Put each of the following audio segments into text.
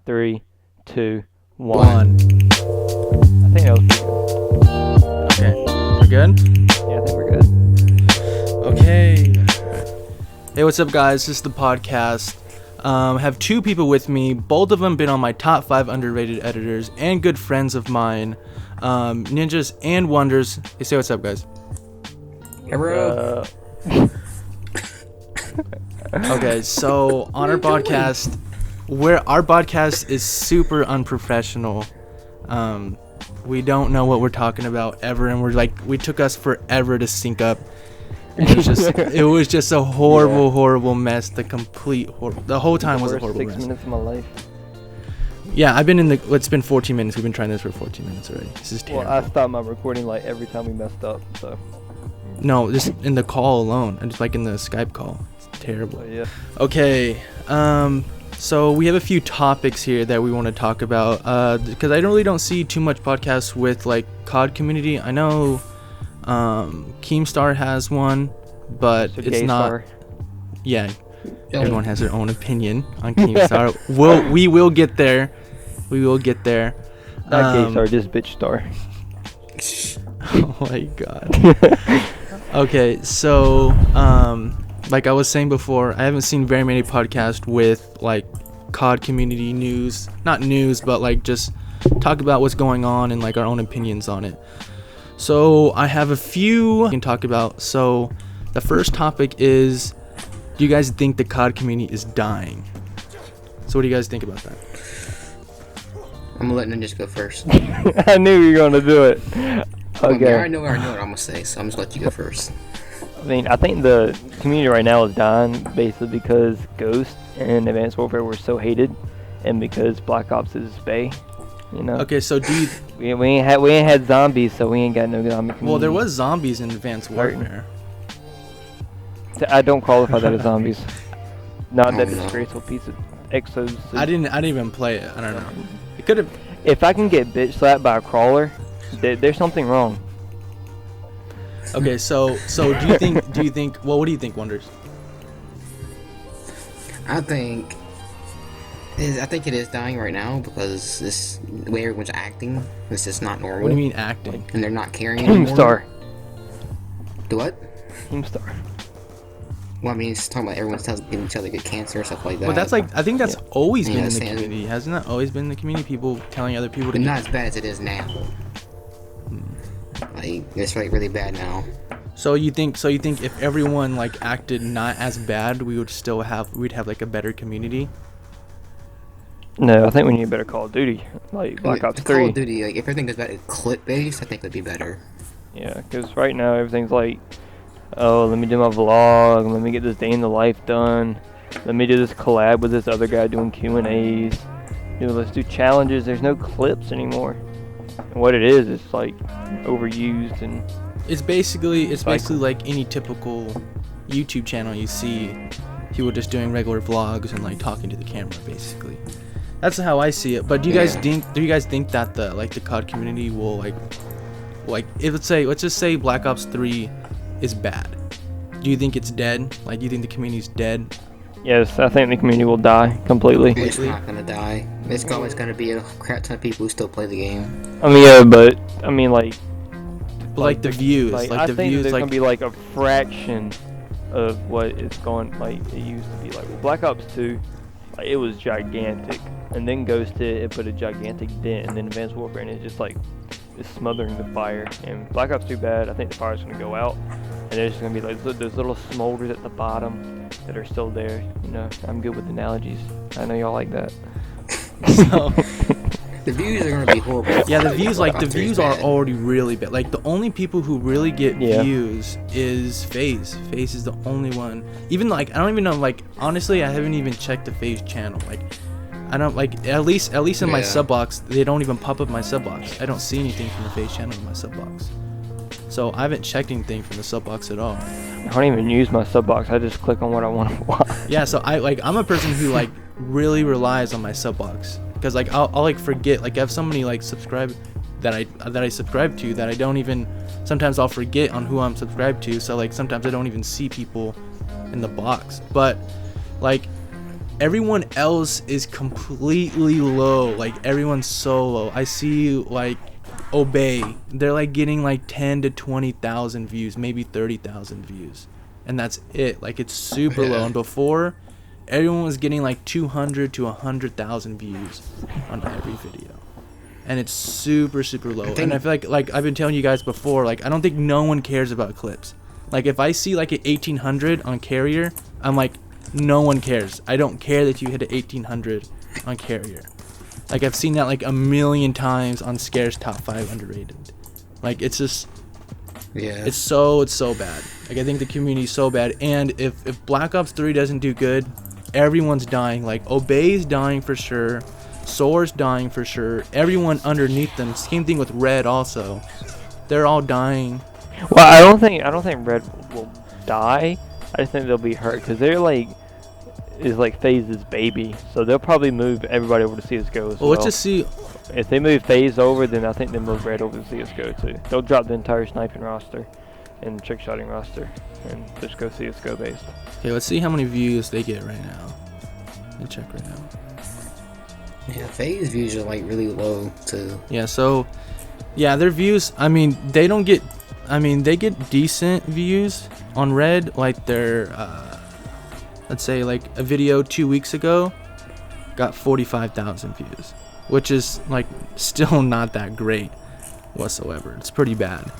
3, 2, 1. I think that was pretty good. Okay, we're good? Yeah, I think we're good. Okay. Hey, what's up, guys? This is the podcast. I have two people with me. Both of them been on my top 5 underrated editors and good friends of mine. Ninjas and Wonders. Hey, say what's up, guys. Hey, bro. Okay, so on our podcast, our podcast is super unprofessional. We don't know what we're talking about ever, and we took us forever to sync up. It was just a horrible mess. The whole time was a horrible mess. 6 minutes of my life. Yeah, it's been 14 minutes. We've been trying this for 14 minutes already. This is terrible. Well, I stopped my recording like every time we messed up, so. No, just in the call alone, and just like in the Skype call. It's terrible. Yeah. Okay, so we have a few topics here that we want to talk about, because I don't see too much podcasts with like Cod Community. I know Keemstar has one, but So it's not. Star. Yeah, everyone has their own opinion on Keemstar. We will get there. We will get there. Not gay star, just bitch star. Oh my god. Okay, so like I was saying before, I haven't seen very many podcasts with like Cod Community news, not news, but like just talk about what's going on and like our own opinions on it. So I have a few we can talk about. So the first topic is, do you guys think the Cod community is dying? So what do you guys think about that? I'm letting them just go first. I knew you were going to do it. Okay. I already know what I'm going to say, so I'm just going to let you go first. I mean, I think the community right now is dying basically because Ghost and Advanced Warfare were so hated, and because Black Ops is Bay, you know. Okay, so do you? We ain't had zombies, so we ain't got no zombie community. Well, there was zombies in Advanced Warfare. I don't qualify that as zombies. Not that Oh, no. disgraceful piece of exos. I didn't even play it. I don't know. It could have. If I can get bitch slapped by a crawler, there's something wrong. Okay, so do you think? Well, what do you think, Wonders? I think it is dying right now because the way everyone's acting, this is not normal. What do you mean acting? And they're not caring anymore. Keemstar. Do what? Keemstar. Well, I mean, it's talking about everyone's giving each other good cancer or stuff like that. But that's like, I think that's always been in the saying- community. Hasn't that always been in the community? People telling other people to But not as bad as it is now. Like, it's like really bad now. So you think if everyone like acted not as bad, we'd have like a better community? No, I think we need a better Call of Duty, like Black Ops 3. Call of Duty, like, if everything goes back to clip based, I think that'd be better. Yeah, because right now everything's like, oh, let me do my vlog, let me get this day in the life done, let me do this collab with this other guy doing Q&As, let's do challenges. There's no clips anymore. And what it is, it's like overused and It's basically like any typical YouTube channel you see, people just doing regular vlogs and like talking to the camera. Basically, that's how I see it. But do you guys think that the COD community will like if let's just say Black Ops 3 is bad? Do you think it's dead? Like, do you think the community's dead? yes, I think the community will die completely. It's not gonna die. It's always gonna be a crap ton of people who still play the game. I mean, yeah, but I mean, like The views, I think there's gonna be like a fraction of what it's going like it used to be. Like Black Ops 2, like, it was gigantic, and then Ghost hit, it put a gigantic dent, and then Advanced Warfare, and it's just like it's smothering the fire. And Black Ops 2 bad, I think the fire's gonna go out, and there's just gonna be like those little smolders at the bottom that are still there. You know, I'm good with analogies. I know y'all like that. So, The views are gonna be horrible. yeah, the views Black Ops 3 is are bad. already really bad. Like, the only people who really get Yeah. views is Faze. Faze is the only one. Even like, I don't even know. Like, honestly, I haven't even checked the Faze channel. Like, I don't like at least in my Yeah. sub box, they don't even pop up my sub box. I don't see anything from the Faze channel in my sub box. So I haven't checked anything from the sub box at all. I don't even use my sub box. I just click on what I want to watch. Yeah, so I'm a person who like really relies on my sub box, because like I'll like forget, like I have so many like subscribe that I subscribe to that I don't even, sometimes I'll forget on who I'm subscribed to, so like sometimes I don't even see people in the box. But like everyone else is completely low. Like everyone's so low. I see like Obey, they're like getting like 10 to 20,000 views, maybe 30,000 views, and that's it. Like it's super low. And before, everyone was getting like 200 to 100,000 views on every video, and it's super low. And I feel like I've been telling you guys before, like I don't think no one cares about clips. Like if I see like an 1800 on Carrier, I'm like, no one cares. I don't care that you hit an 1800 on Carrier. Like I've seen that like a million times on Scarce top 5 underrated. Like it's just, it's so bad. Like I think the community's so bad. And if Black Ops 3 doesn't do good, everyone's dying. Like Obey's dying for sure, Soar's dying for sure. Everyone underneath them. Same thing with Red also. They're all dying. Well, I don't think Red will die. I just think they'll be hurt because they're like is like Faze's baby, so they'll probably move everybody over to CS:GO as well. Let's just see. If they move Faze over, then I think they move Red over to CS:GO too. They'll drop the entire sniping roster and trick shotting roster and just go CS:GO based. Okay, let's see how many views they get right now. Let me check right now. Yeah, Faze views are like really low too. Yeah, so yeah, their views. I mean, they don't get. I mean, they get decent views on Red. Like their, let's say like a video 2 weeks ago got 45,000 views, which is like still not that great whatsoever. It's pretty bad.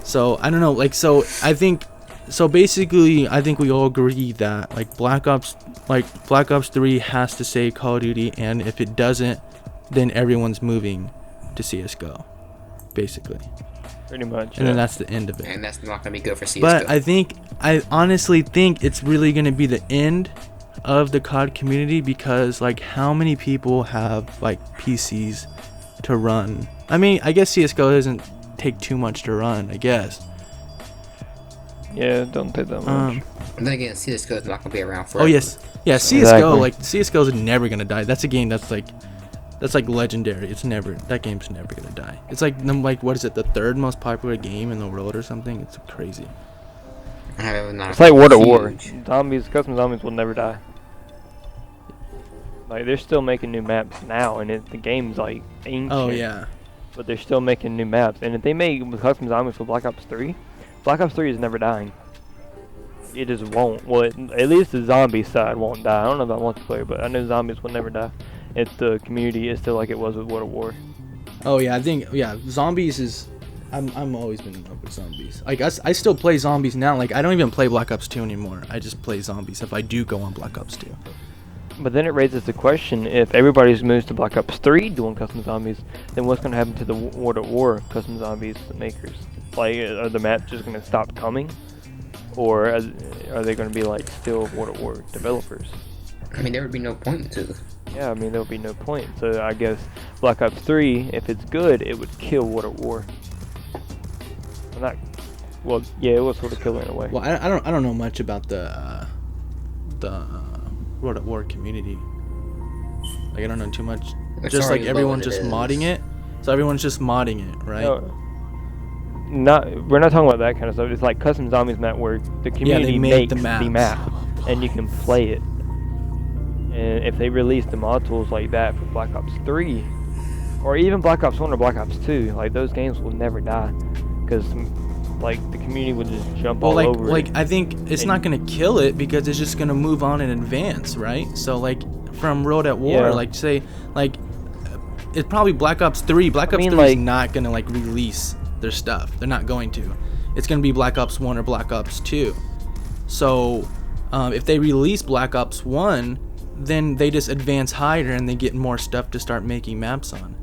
So I don't know. Like so, I think so. Basically, I think we all agree that like Black Ops 3 has to say Call of Duty, and if it doesn't, then everyone's moving to CS:GO, basically. Pretty much. And then that's the end of it. And that's not gonna be good for CS:GO. But I honestly think it's really gonna be the end of the COD community, because like how many people have like PCs to run? I mean, I guess CS:GO doesn't take too much to run, I guess. Yeah, it don't take that much. And then again, CS:GO is not gonna be around forever. Oh yes, yeah, CS:GO Exactly. like CS:GO is never gonna die. That's a game that's like legendary. That game's never gonna die. It's like what is it, the third most popular game in the world or something? It's crazy. It's like World at War. Zombies, custom zombies will never die. Like they're still making new maps now, and the game's like ancient. Oh yeah. But they're still making new maps, and if they make custom zombies for Black Ops 3, Black Ops 3 is never dying. It just won't. Well, at least the zombie side won't die. I don't know about multiplayer, but I know zombies will never die. If the community is still like it was with World at War. Oh yeah, I think zombies is. I'm always been in love with zombies. Like I still play zombies now. Like I don't even play Black Ops 2 anymore. I just play zombies if I do go on Black Ops 2. But then it raises the question: if everybody moves to Black Ops 3 doing custom zombies, then what's going to happen to the World at War custom zombies makers? Like, are the maps just going to stop coming, or are they going to be like still World at War developers? I mean, there would be no point to. Yeah, I mean, there would be no point. So I guess Black Ops 3, if it's good, it would kill World at War. Well, yeah, it will sort of kill it in a way. Well, I don't know much about the World at War community. Like I don't know too much. It's just like already everyone's low as just it modding is. it. So everyone's just modding it, right? We're not talking about that kind of stuff. It's like custom zombies map where the community make makes the the map, and you can play it. And if they release the mod tools like that for Black Ops 3, or even Black Ops 1 or Black Ops 2, like those games will never die, because like the community would just jump all over it. I think it's not gonna kill it because it's just gonna move on and advance, right? So like from World at War, like say like it's probably Black Ops 3. Black Ops 3 is not gonna like release their stuff. They're not going to. It's gonna be Black Ops 1 or Black Ops 2. So if they release Black Ops 1, then they just advance higher and they get more stuff to start making maps on.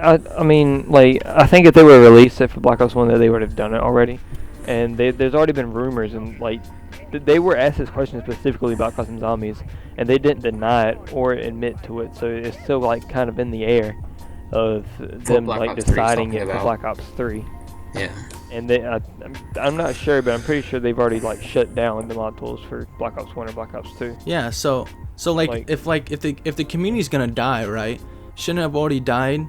I mean, like, I think if they were released it for Black Ops 1, that they would have done it already. And there's already been rumors, and like, they were asked this question specifically about custom zombies, and they didn't deny it or admit to it. So it's still like kind of in the air of them like deciding it for Black Ops 3. Yeah. And I'm not sure, but I'm pretty sure they've already like shut down the mod tools for Black Ops 1 or Black Ops 2. Yeah. So if the community's gonna die, right? Shouldn't it have already died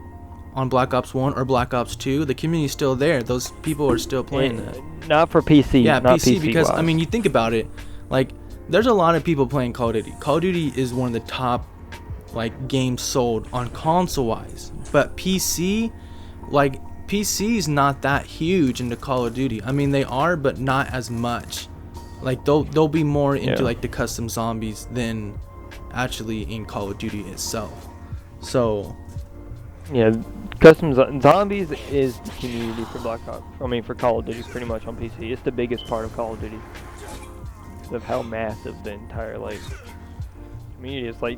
on Black Ops 1 or Black Ops 2? The community's still there. Those people are still playing that. Not for PC. Yeah, not PC because wise. I mean, you think about it, like there's a lot of people playing Call of Duty. Call of Duty is one of the top like games sold on console wise, but PC is not that huge into Call of Duty. I mean, they are, but not as much. Like they'll be more into like the custom zombies than actually in Call of Duty itself. So yeah, custom zombies is the community for Black Ops. I mean, for Call of Duty, pretty much on PC. It's the biggest part of Call of Duty. Of how massive the entire like community is. Like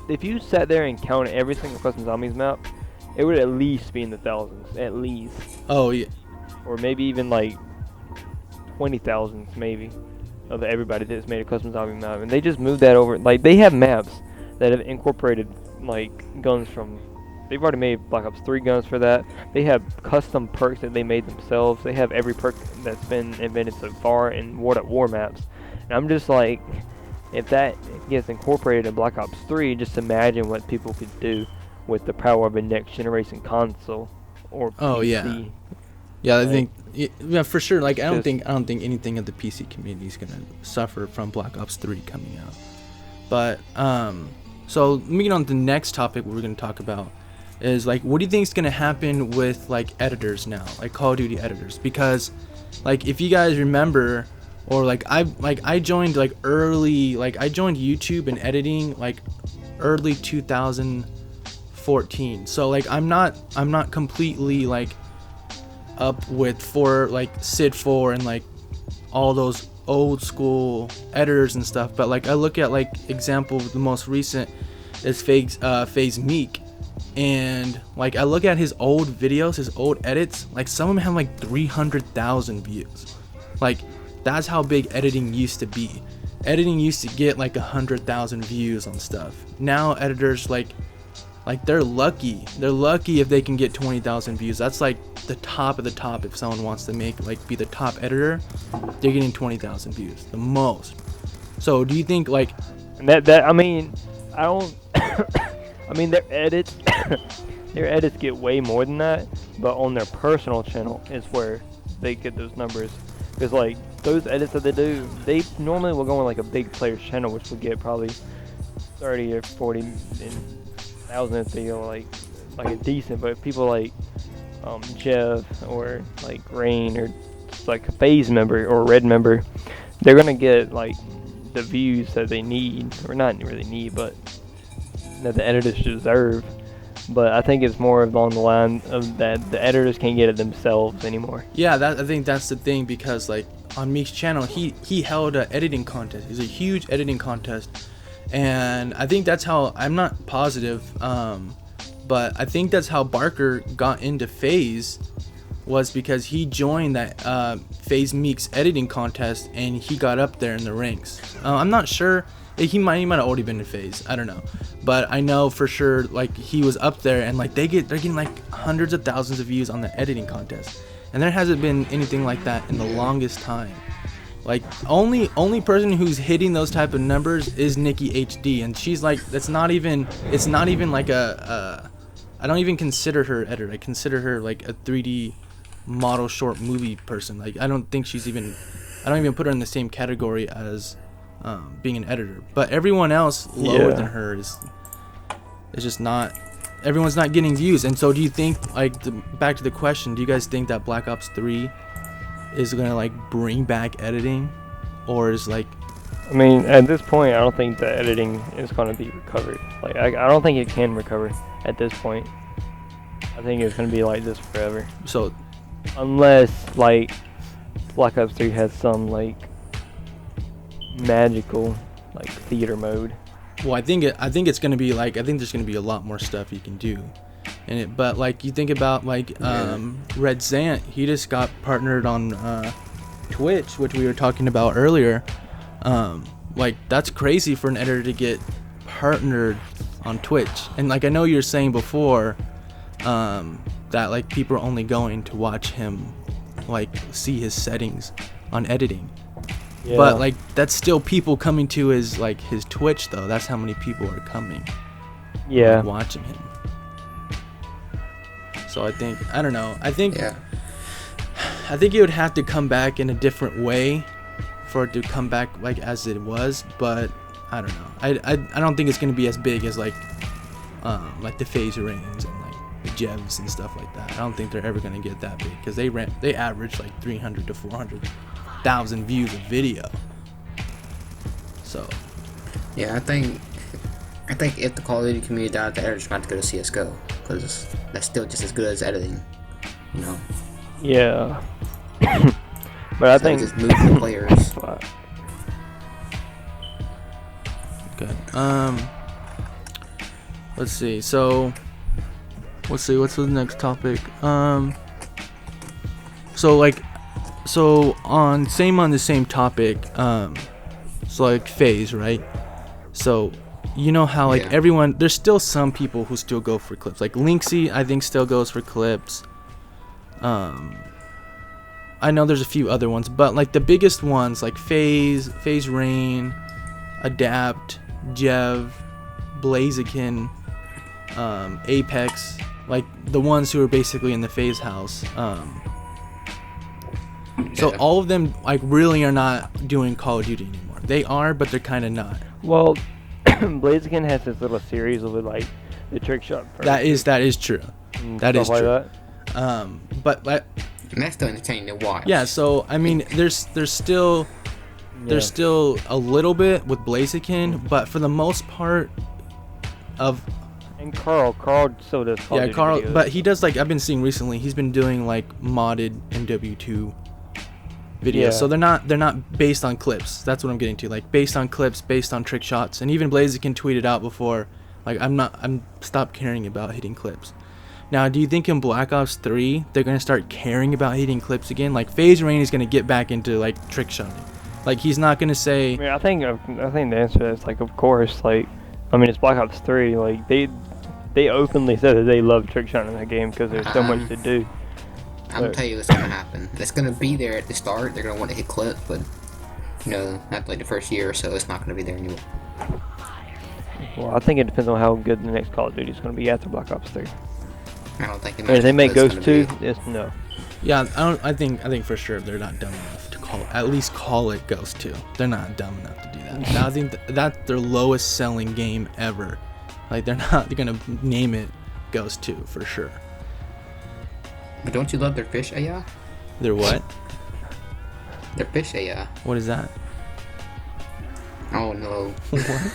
if you sat there and counted every single custom zombies map, it would at least be in the thousands, at least. Oh yeah. Or maybe even like 20,000s maybe of everybody that's made a custom zombie map, and they just moved that over. Like they have maps that have incorporated like guns from. They've already made Black Ops 3 guns for that. They have custom perks that they made themselves. They have every perk that's been invented so far in World at War maps. And I'm just like, if that gets incorporated in Black Ops 3, just imagine what people could do with the power of a next generation console or PC. Oh yeah. Yeah, I think yeah for sure. Like I don't think anything of the PC community is gonna suffer from Black Ops 3 coming out. But so moving on to the next topic we're gonna talk about is like, what do you think is gonna happen with like editors now, like Call of Duty editors? Because like if you guys remember, or like I joined like early, like I joined YouTube and editing like early 2014. So like I'm not completely like up with Sid 4 and like all those old school editors and stuff, but like I look at like example, the most recent is Faze Meek. And like I look at his old videos, his old edits, like some of them have like 300,000 views. Like that's how big editing used to be. Editing used to get like 100,000 views on stuff. Now editors like they're lucky if they can get 20,000 views. That's like the top of the top. If someone wants to be the top editor, they're getting 20,000 views, the most. So do you think like that I mean, I don't I mean, their edits get way more than that, but on their personal channel is where they get those numbers. Because like those edits that they do, they normally will go on like a big player's channel, which will get probably 30 or 40,000 if they go like a decent. But people like Jeff or like Rain or just like a Faze member or a Red member, they're gonna get like the views that they need, or not really need, but that the editors deserve. But I think it's more along the line of that the editors can't get it themselves anymore. Yeah, I think that's the thing, because like on Meek's channel, he held an editing contest. It's a huge editing contest, and I think that's how, I'm not positive, but I think that's how Barker got into Faze, was because he joined that Faze Meek's editing contest and he got up there in the ranks. I'm not sure. He might have already been in Faze. I don't know, but I know for sure like he was up there, and like they're getting like hundreds of thousands of views on the editing contest, and there hasn't been anything like that in the longest time. Like only person who's hitting those type of numbers is Nikki HD, and she's like, it's not even like a I don't even consider her editor. I consider her like a 3D model short movie person. Like I don't even put her in the same category as being an editor. But everyone else lower than her is just not, everyone's not getting views. And so do you think, like, back to the question, do you guys think that Black Ops 3 is gonna like bring back editing, or is like, I mean, at this point I don't think the editing is going to be recovered. Like I don't think it can recover at this point. I think it's going to be like this forever. So unless like Black Ops 3 has some like magical like theater mode. Well, I think it's gonna be like, I think there's gonna be a lot more stuff you can do in it. But like you think about like Red Zant, he just got partnered on Twitch, which we were talking about earlier. Like that's crazy for an editor to get partnered on Twitch. And like I know you were saying before that like people are only going to watch him like see his settings on editing. Yeah. But like that's still people coming to his Twitch though. That's how many people are coming. Yeah. Like, watching him. So I think, I don't know. I think it would have to come back in a different way for it to come back like as it was, but I don't know. I don't think it's gonna be as big as like the Faze Rains and like the Jevs and stuff like that. I don't think they're ever gonna get that big because they average like 300 to 400,000 views a video. So Yeah, I think if the Call of Duty community died, the editors might have to go to CS:GO because that's still just as good as editing. You know. Yeah. But I So think just move the players. Okay. Let's see. So, what's the next topic? So on the same topic. So like Faze, right? So, you know how like everyone, there's still some people who still go for clips. Like Linksy, I think still goes for clips. I know there's a few other ones, but like the biggest ones like Faze Rain, Adapt, Jev, Blaziken, Apex, like the ones who are basically in the Faze house. So all of them like really are not doing Call of Duty anymore. They are, but they're kind of not. Well, Blaziken has this little series of like the trick shot. That is true. That is true. But And that's still entertaining to watch. yeah, so I mean, there's still a little bit with Blaziken, but for the most part and Carl still does Call of Duty Carl, videos. but he does like I've been seeing recently. He's been doing like modded MW2 videos, Yeah. so they're not based on clips. That's what I'm getting to. Like based on clips, based on trick shots, and even Blaziken tweeted out before, like I'm stopped caring about hitting clips. Now, do you think in Black Ops 3 they're gonna start caring about hitting clips again? Like Faze Rain is gonna get back into like trick shotting. Like he's not gonna say. I mean, I think the answer is like, of course, like, I mean, it's Black Ops 3. Like they openly said that they love trick shotting in that game because there's so much to do. I'm gonna tell you what's gonna happen. It's gonna be there at the start. They're gonna want to hit clips, but you know, after like the first year or so, it's not gonna be there anymore. Well, I think it depends on how good the next Call of Duty is going to be after Black Ops 3. I don't think If they make Ghost 2, it's no. Yeah, I think for sure they're not dumb enough to call it Ghost 2. They're not dumb enough to do that. Now I think that's their lowest selling game ever. Like they're gonna name it Ghost 2 for sure. But don't you love their fish AI? They're what? Their fish AI. What is that? Oh no. What?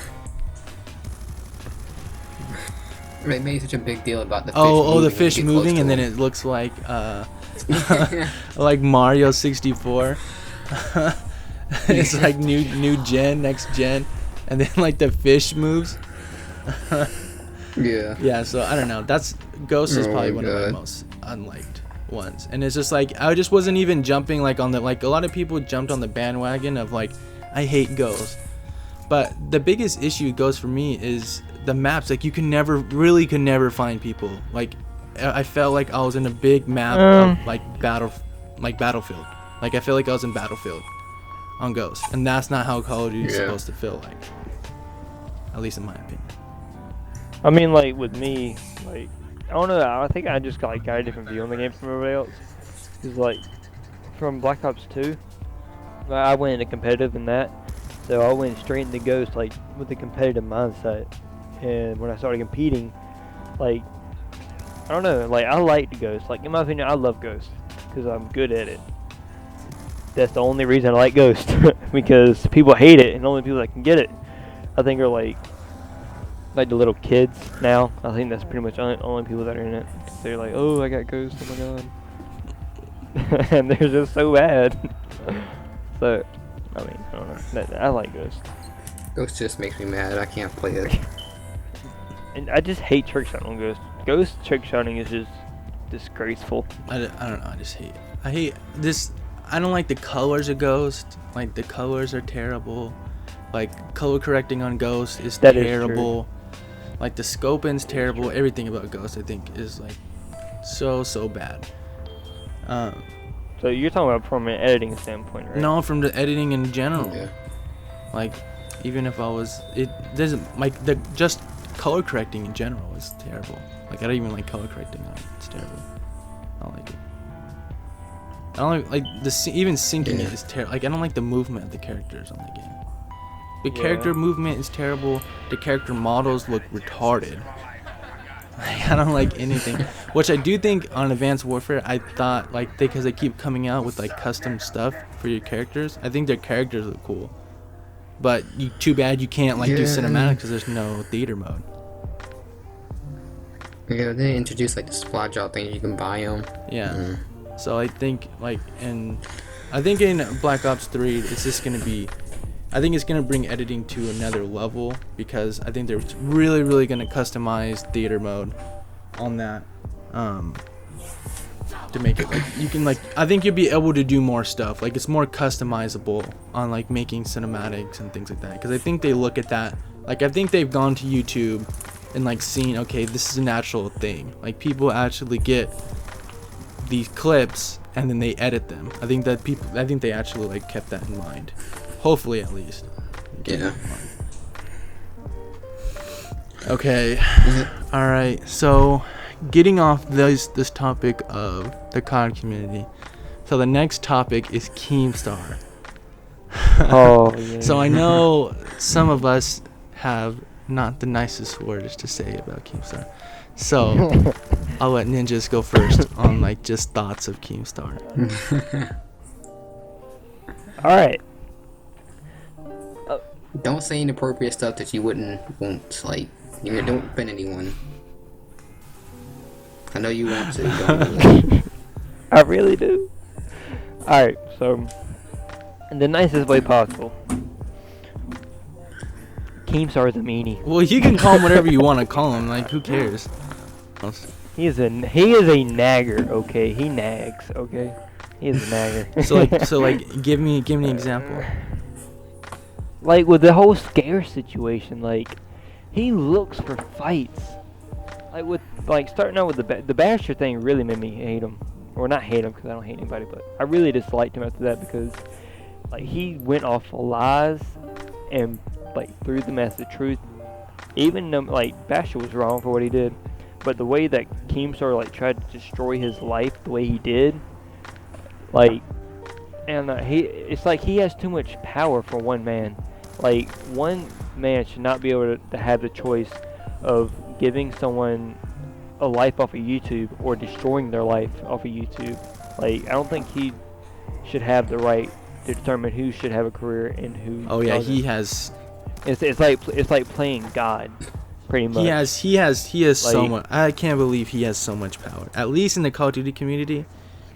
They made such a big deal about the fish The fish moving and then it looks like like Mario 64. It's like new gen, next gen, and then like the fish moves. Yeah. Yeah, so I don't know. That's Ghost is probably my one of my God. most unliked ones. And it's just like I just wasn't even jumping like on the like a lot of people jumped on the bandwagon of like I hate Ghost. But the biggest issue Ghost for me is the maps. Like you could never find people. Like I felt like I was in a big map of like Battlefield. Like I feel like I was in Battlefield on Ghost. And that's not how Call of Duty is supposed to feel like. At least in my opinion. I mean, like, with me, like, I don't know, I think I just got a different view on the game from everybody else. Because, like, from Black Ops 2, I went into competitive in that. So I went straight into Ghost, like, with a competitive mindset. And when I started competing, like, I don't know, like, I liked Ghost. Like, in my opinion, I love Ghost. Because I'm good at it. That's the only reason I like Ghost. Because people hate it, and the only people that can get it, I think, are, like the little kids now. I think that's pretty much the only people that are in it. They're like, oh, I got Ghost, oh my god. And they're just so bad. So, I mean, I don't know. I like Ghost. Ghost just makes me mad. I can't play it. And I just hate trick shotting on Ghost. Ghost trick shotting is just disgraceful. I don't know. I hate this. I don't like the colors of Ghost. Like the colors are terrible. Like color correcting on Ghost is terrible. Like the scoping's terrible. Everything about Ghost I think is like so bad. So you're talking about from an editing standpoint, right? No, from the editing in general. Yeah. Like even if it doesn't like the just color correcting in general is terrible. Like I don't even like color correcting on it. It's terrible. I don't like it. I don't like even syncing it is terrible. Like I don't like the movement of the characters on the game. The character movement is terrible. The character models look retarded. Like, I don't like anything. Which I do think on Advanced Warfare, I thought like because they keep coming out with like custom stuff for your characters. I think their characters look cool. But too bad you can't like do cinematic because there's no theater mode. Yeah, they introduced like the supply drop thing you can buy them. Yeah. So I think like in Black Ops 3 it's just gonna be, I think it's gonna bring editing to another level because I think they're really gonna customize theater mode on that to make it like you can like I think you'll be able to do more stuff. Like it's more customizable on like making cinematics and things like that. Because I think they look at that like I think they've gone to YouTube and like seen, okay, this is a natural thing. Like people actually get these clips and then they edit them. I think they actually like kept that in mind. Hopefully at least. Yeah. Okay. All right. So getting off this topic of the COD community. So the next topic is Keemstar. Oh, yeah. So I know some of us have not the nicest words to say about Keemstar. So I'll let Ninjas go first on like just thoughts of Keemstar. All right. Don't say inappropriate stuff that you wouldn't want. Like, don't offend anyone. I know you want to. Don't I really do. All right. So, in the nicest way possible, Keemstar is a meanie. Well, you can call him whatever you want to call him. Like, who cares? He is a nagger. Okay, he nags. Okay, he is a nagger. So like, give me an example. Like with the whole Scarce situation, like he looks for fights. Like starting out with the Basher thing really made me hate him, or not hate him because I don't hate anybody, but I really disliked him after that because like he went off lies and like threw them as the truth. Even though like Basher was wrong for what he did, but the way that Keemstar like tried to destroy his life the way he did, like, and it's like he has too much power for one man. Like one man should not be able to have the choice of giving someone a life off of YouTube or destroying their life off of YouTube. Like I don't think he should have the right to determine who should have a career and who. Oh yeah, doesn't. he has. It's like playing God, pretty much. He has so much. I can't believe he has so much power. At least in the Call of Duty community,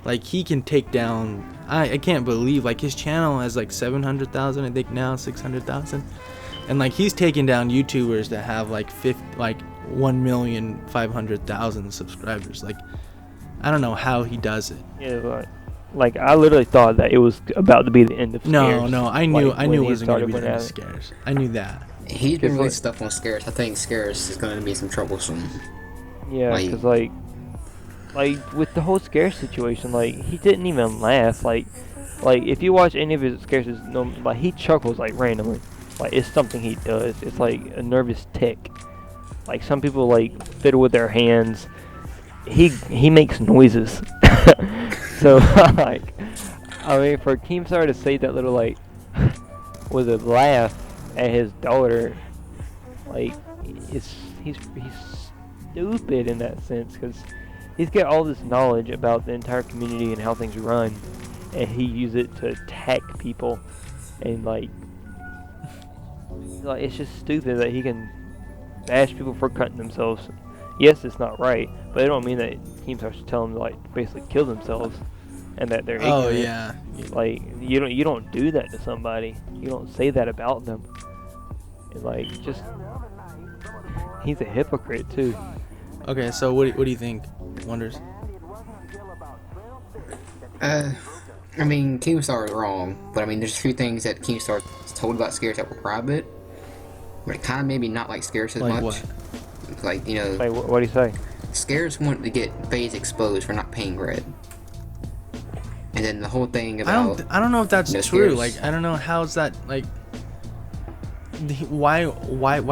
like he can take down. I can't believe like his channel has like 700,000. I think now 600,000, and like he's taking down YouTubers that have like 1,500,000 subscribers. Like I don't know how he does it. Yeah, like I literally thought that it was about to be the end of Scarce. No, I knew it wasn't going to be the when end of Scarce. I knew that. He's been releasing stuff on Scarce. I think Scarce is going to be some trouble soon. Yeah, because like with the whole Scarce situation, like he didn't even laugh. Like if you watch any of his Scarces, like he chuckles like randomly. Like it's something he does. It's like a nervous tick. Like some people like fiddle with their hands. He makes noises. So like, I mean, for Keemstar to say that little like with a laugh at his daughter, like he's stupid in that sense because he's got all this knowledge about the entire community and how things run, and he uses it to attack people, and like it's just stupid that he can bash people for cutting themselves. Yes, it's not right, but it don't mean that Keemstar should tell them to like basically kill themselves and that they're ignorant. Oh yeah. Like you don't do that to somebody. You don't say that about them. And like just he's a hypocrite too. Okay, so what do you think, Wonders? I mean, Keemstar is wrong, but I mean, there's a few things that Keemstar told about Scarce that were private, but it kind of maybe not like Scarce as Like much. what? Like, you know, Like what do you say? Scarce wanted to get Faze exposed for not paying rent. And then the whole thing about I don't know if that's true. Scarce. Like I don't know how's that like. Why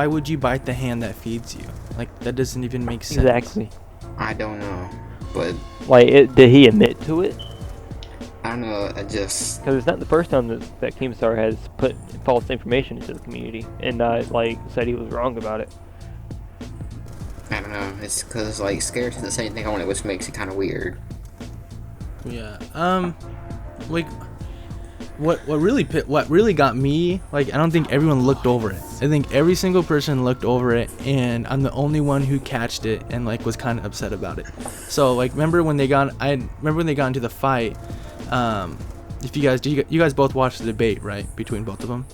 would you bite the hand that feeds you? Like that doesn't even make sense. Exactly. I don't know, but Like did he admit to it? I don't know. I just Because it's not the first time that Keemstar has put false information into the community and not like said he was wrong about it. I don't know. It's because like Scarce is the same thing on it, which makes it kind of weird. Yeah. Like, what really got me, like, I don't think everyone looked over it. I think every single person looked over it, and I'm the only one who catched it and like was kind of upset about it. So like, remember when they got into the fight? If you guys both watched the debate, right, between both of them?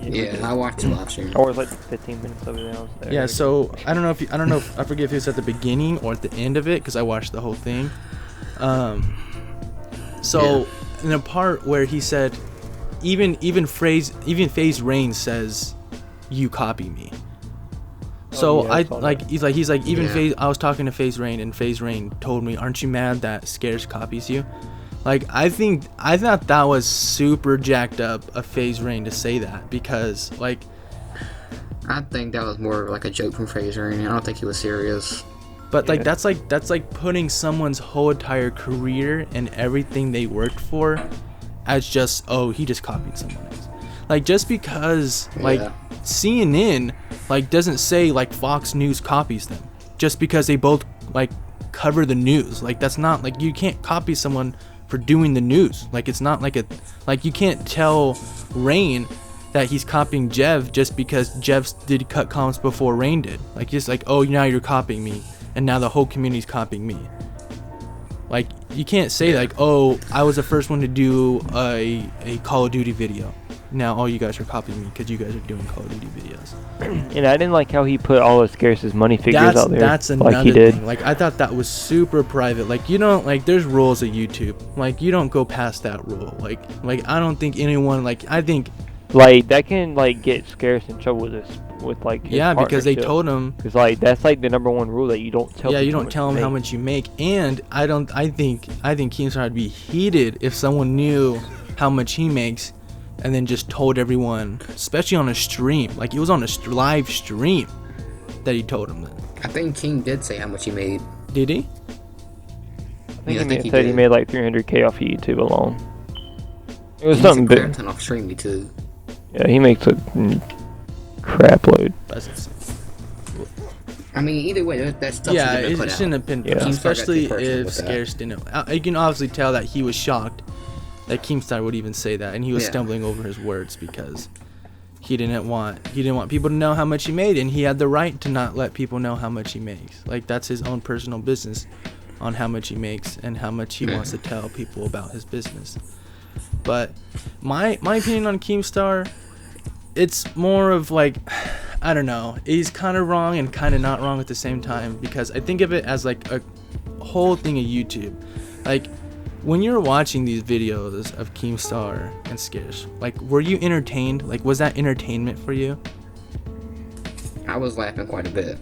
Yeah, I watched the live stream. I was like 15 minutes over there. I was there. Yeah. So I don't know if I forget if it was at the beginning or at the end of it because I watched the whole thing. So in a part where he said, even Faze Rain says, "You copy me." So yeah, I saw that. he's like even Yeah. Faze. I was talking to Faze Rain, and Faze Rain told me, "Aren't you mad that Scarce copies you?" Like, I thought that was super jacked up of Faze Rain to say that, because like, I think that was more like a joke from Fraser, and I don't think he was serious. but like Yeah. that's like putting someone's whole entire career and everything they worked for as just, oh, he just copied someone else. Like, just because like Yeah. CNN like doesn't say like Fox News copies them just because they both like cover the news. Like, that's not, like, you can't copy someone for doing the news. Like, it's not like you can't tell Rain that he's copying Jev just because Jev did cut comments before Rain did. Like, just like, oh, now you're copying me, and now the whole community's copying me. Like, you can't say like, oh, I was the first one to do a Call of Duty video. Now all you guys are copying me because you guys are doing Call of Duty videos. And I didn't like how he put all of Scarce's money figures out there. That's another like he did. thing. Like, I thought that was super private. Like, you don't, like, there's rules of YouTube. Like, you don't go past that rule. Like I don't think anyone, like, I think, Like that can like get Scarce in trouble with this, with like his yeah, because they partnership. told him, Because like that's like the number one rule that you don't tell. yeah, you people don't tell them how make. much you make. And I think Keemstar would be heated if someone knew how much he makes and then just told everyone, especially on a stream. Like, it was on a live stream that he told him that. I think King did say how much he made. Did he? I Yeah, I think think he he said he did. made like 300K off of YouTube alone. It was He something makes a crap big. ton off streaming too. Yeah, he makes a crap load. That's insane. I mean, either way, that stuff Yeah, should have been it put shouldn't out. have been, Yeah. Keemstar got especially too personal if with that. Scarce didn't. You can obviously tell that he was shocked that Keemstar would even say that, and he was Yeah. stumbling over his words because he didn't want people to know how much he made, and he had the right to not let people know how much he makes. Like, that's his own personal business on how much he makes and how much he wants to tell people about his business. But my opinion on Keemstar, it's more of like, I don't know, he's kind of wrong and kind of not wrong at the same time, because I think of it as like a whole thing of YouTube. Like, when you're watching these videos of Keemstar and Scarce, like, were you entertained? Like, was that entertainment for you? I was laughing quite a bit.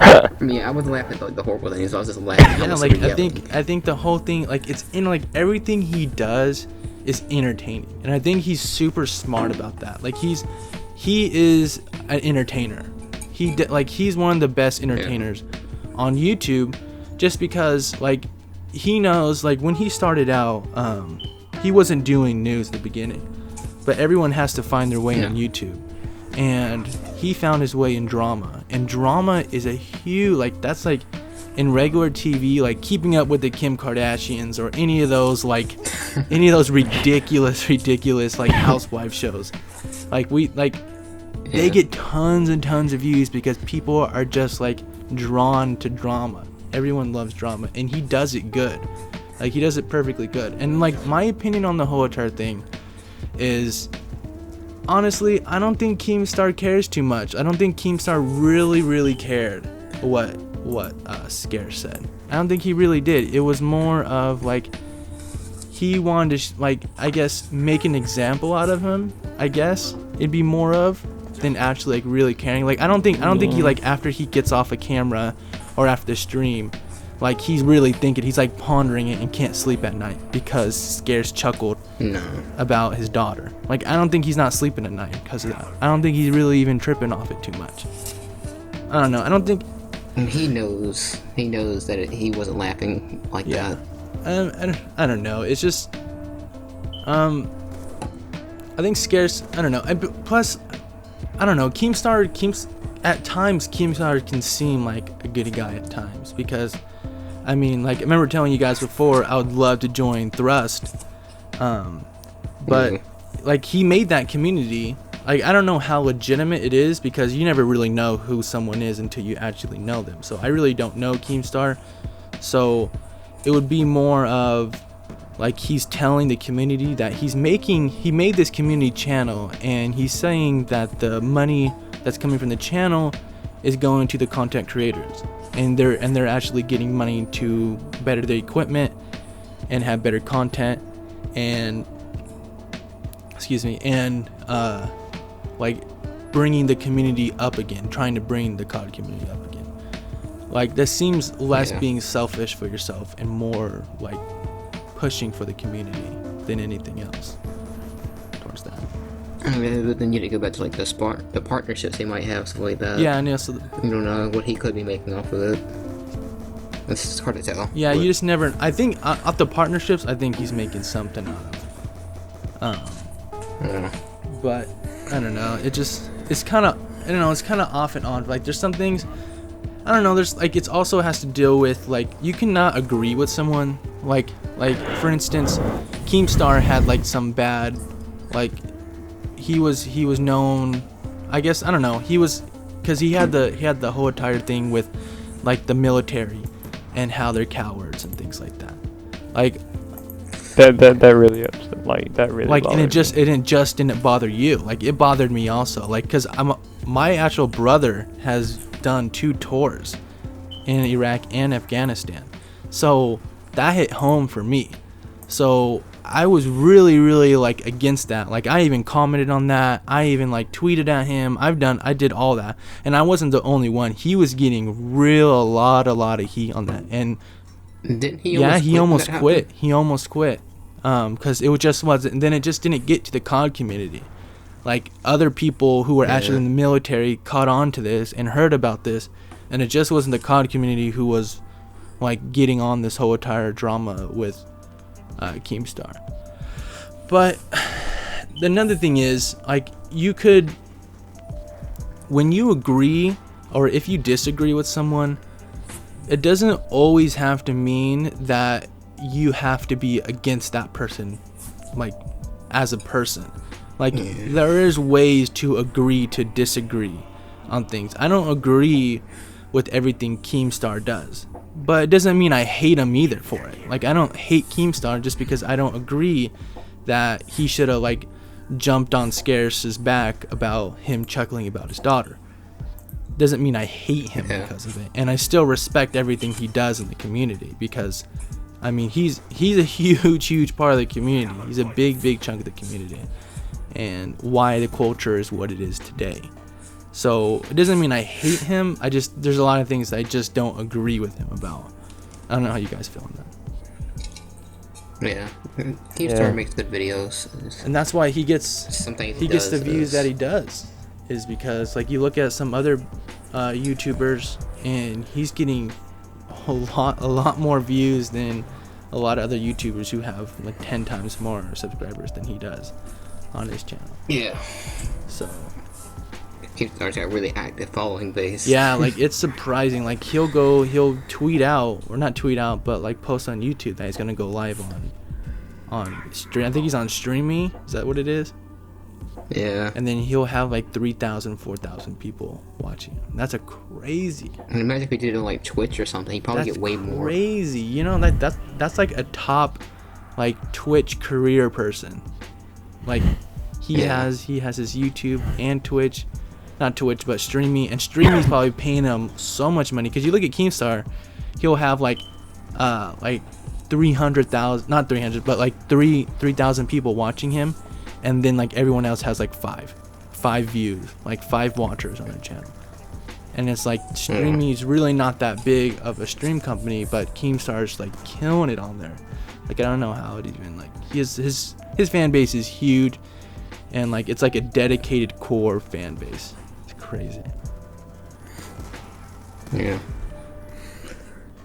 I mean, I was laughing at the horrible things. I was just laughing. Yeah, almost like, yelling. I think the whole thing, like, it's in, like, everything he does is entertaining, and I think he's super smart about that. Like, he is an entertainer. He's one of the best entertainers on YouTube, just because, like, he knows, like, when he started out, he wasn't doing news at the beginning, but everyone has to find their way on YouTube, and he found his way in drama, and drama is a huge, like, that's like in regular TV, like Keeping Up with the Kim Kardashians or any of those ridiculous like housewife shows. Like, they get tons and tons of views because people are just like drawn to drama. Everyone loves drama, and he does it good. Like, he does it perfectly good. And like, my opinion on the whole entire thing is, honestly, I don't think Keemstar cares too much. I don't think Keemstar really cared what Scarce said. I don't think he really did. It was more of like, he wanted to like, I guess, make an example out of him. I guess it'd be more of than actually like really caring. Like, I don't think he, like, after he gets off a camera or after the stream, like, he's really thinking, he's like pondering it and can't sleep at night because Scarce chuckled about his daughter. Like, I don't think he's not sleeping at night because of that. I don't think he's really even tripping off it too much. I don't know. I don't think. And he knows that he wasn't laughing like that. I don't know. It's just I think Scarce. I don't know. Plus, I don't know. Keemstar at times Keemstar can seem like a good guy at times because, I mean, like I remember telling you guys before, I would love to join Thrust, but like he made that community. Like I don't know how legitimate it is because you never really know who someone is until you actually know them. So I really don't know Keemstar. So it would be more of like he's telling the community that he made this community channel and he's saying that the money that's coming from the channel is going to the content creators and they're actually getting money to better their equipment and have better content and like bringing the community up again, trying to bring the COD community up again. Like this seems less being selfish for yourself and more like pushing for the community than anything else towards that. I mean, but then you need to go back to like the partnerships they might have, stuff like that. Yeah, and so you don't know what he could be making off of it. It's just hard to tell. Yeah, you just never. I think off the partnerships, I think he's making something out of. But I don't know. It's kind of I don't know. It's kind of off and on. Like there's some things. I don't know. There's like it also has to deal with like you cannot agree with someone. Like for instance, Keemstar had like some bad, like he was known. I guess I don't know. He was because he had the whole entire thing with like the military and how they're cowards and things like that. Like that really upset. Like that really. Like and it didn't bother you. Like it bothered me also. Like because my actual brother has done 2 tours in Iraq and Afghanistan, so that hit home for me. So I was really like against that. Like I even commented on that. I even like tweeted at him. I did all that, and I wasn't the only one. He was getting a lot of heat on that. And didn't he? Yeah, he almost quit. He almost quit. Because it just wasn't. And then it just didn't get to the COD community. Like other people who were actually in the military caught on to this and heard about this, and it just wasn't the COD community who was like getting on this whole entire drama with Keemstar. But another thing is like you could, when you agree or if you disagree with someone, it doesn't always have to mean that you have to be against that person like as a person. Like there is ways to agree to disagree on things. I don't agree with everything Keemstar does, but it doesn't mean I hate him either for it. Like I don't hate Keemstar just because I don't agree that he should have like jumped on Scarce's back about him chuckling about his daughter. Doesn't mean I hate him because of it, and I still respect everything he does in the community because I mean he's a huge part of the community. He's a big chunk of the community and why the culture is what it is today. So it doesn't mean I hate him. There's a lot of things I just don't agree with him about. I don't know how you guys feel on that. Yeah, Keemstar makes good videos, and that's why he gets the views that he does. Is because like you look at some other YouTubers and he's getting a lot more views than a lot of other YouTubers who have like 10 times more subscribers than he does on his channel. Yeah. So Keemstar's got a really active following base. Yeah, like it's surprising. Like he'll tweet out, or not tweet out, but like post on YouTube that he's gonna go live on stream. I think he's on Streamy. Is that what it is? Yeah. And then he'll have like 3,000, 4,000 people watching him. That's a crazy. And imagine if he did it on like Twitch or something. He'd probably get way more. Crazy. You know that's like a top like Twitch career person. Like he has his YouTube and Twitch, not Twitch but Streamy, and Streamy's probably paying him so much money because you look at Keemstar, he'll have like 300,000, not 300, but like 3,000 people watching him. And then like everyone else has like five views, like 5 watchers on their channel. And it's like Streamy's really not that big of a stream company, but Keemstar's like killing it on there. Like I don't know how it even like his fan base is huge, and like it's like a dedicated core fan base. It's crazy. Yeah.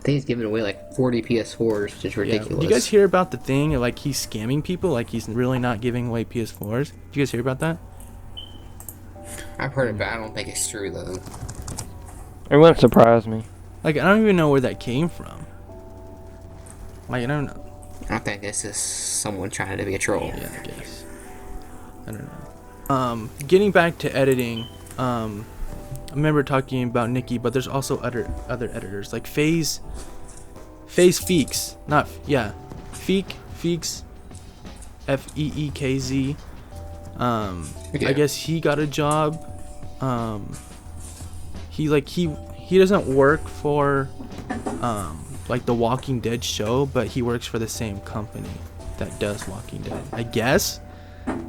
think he's giving away like 40 PS4s, which is ridiculous. Did you guys hear about the thing? Like he's scamming people. Like he's really not giving away PS4s. Did you guys hear about that? I've heard it, but I don't think it's true though. It wouldn't surprise me. Like I don't even know where that came from. Like I don't know. I think it's just someone trying to be a troll. Yeah, I guess. I don't know. Getting back to editing, I remember talking about Nikki, but there's also other editors like Faze Feeks, Feeks, Feekz. I guess he got a job. He doesn't work for like the Walking Dead show, but he works for the same company that does Walking Dead. I guess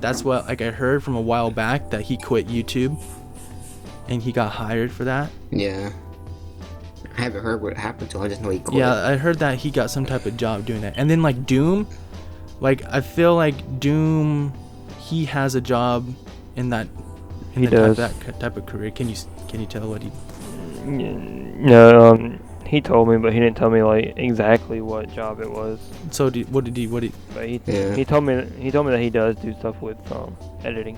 that's what like I heard from a while back, that he quit YouTube and he got hired for that. Yeah. I haven't heard what happened to him. I just know he quit. Yeah, I heard that he got some type of job doing that. And then like Doom, like I feel like Doom, he has a job in that that type of career. Can you tell what he? No, he told me, but he didn't tell me like exactly what job it was. So what did he? But he told me that he does do stuff with editing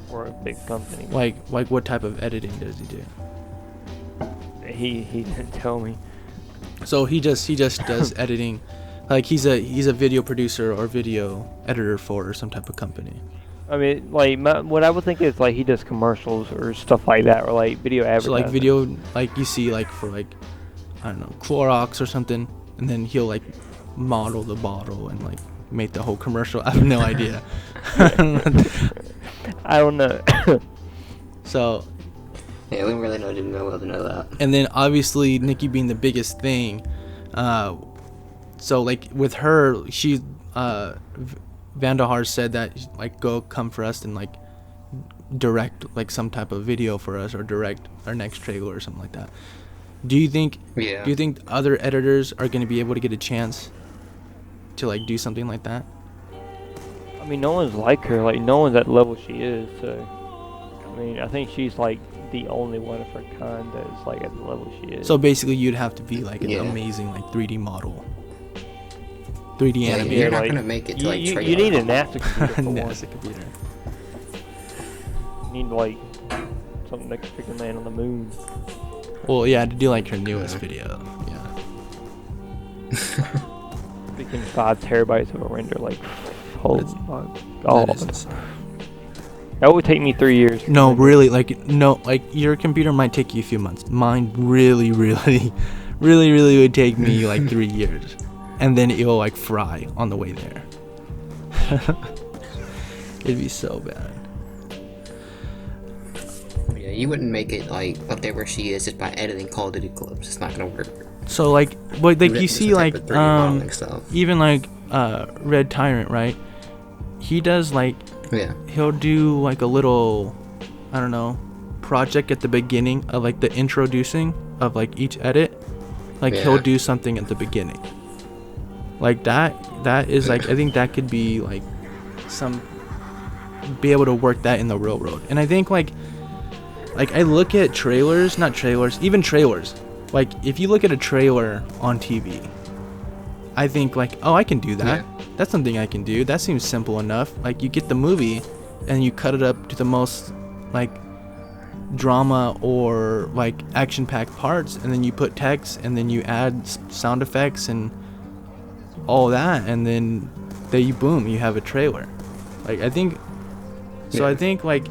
for a big company. Like what type of editing does he do? He didn't tell me. So he just does editing, like he's a video producer or video editor for some type of company. I mean, like what I would think is like he does commercials or stuff like that, or like video advertising. So like video, like you see like for like, I don't know, Clorox or something, and then he'll like model the bottle and like make the whole commercial. I have no idea. I don't know. Yeah, So. we didn't really know to know that. And then obviously Nikki being the biggest thing, so like with her, she Vandahar said that like go come for us and like direct like some type of video for us or direct our next trailer or something like that. Do you think other editors are going to be able to get a chance to like do something like that? I mean, no one's like her. Like no one's at the level she is. So I mean, I think she's like the only one of her kind that's like at the level she is. So basically you'd have to be like an amazing like 3D model. 3D animator. You're not like, gonna make it to like you need a NASA computer for NASA computer. You need like something that can pick a man on the moon. Well, yeah, to do like her newest video. Yeah. Speaking 5 terabytes of a render, like holy fuck. That would take me 3 years. No, really, like your computer might take you a few months. Mine really would take me like 3 years, and then it'll like fry on the way there. It'd be so bad. Yeah, you wouldn't make it like up there where she is just by editing Call of Duty clips. It's not gonna work. So like you see like even like Red Tyrant, right? He does like. Yeah. He'll do like a little, I don't know, project at the beginning of like the introducing of like each edit. Like he'll do something at the beginning. Like that is like, I think that could be like be able to work that in the real world. And I think like I look at even trailers. Like if you look at a trailer on TV, I think like, oh, I can do that. Yeah. That's something I can do. That seems simple enough. Like you get the movie and you cut it up to the most like drama or like action-packed parts, and then you put text and then you add sound effects and all that, and then boom, you have a trailer. Like I think I think like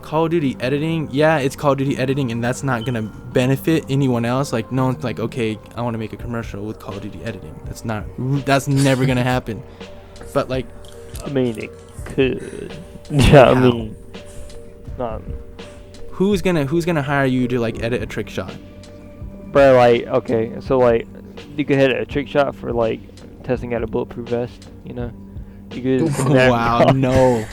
Call of Duty editing, it's Call of Duty editing, and that's not gonna benefit anyone else. Like no one's like, okay, I want to make a commercial with Call of Duty editing. That's never gonna happen. But like, I mean, it could. Yeah, I mean, who's gonna hire you to like edit a trick shot? Bro, like, okay, so like, you could edit a trick shot for like testing out a bulletproof vest, you know? You could. Wow, no.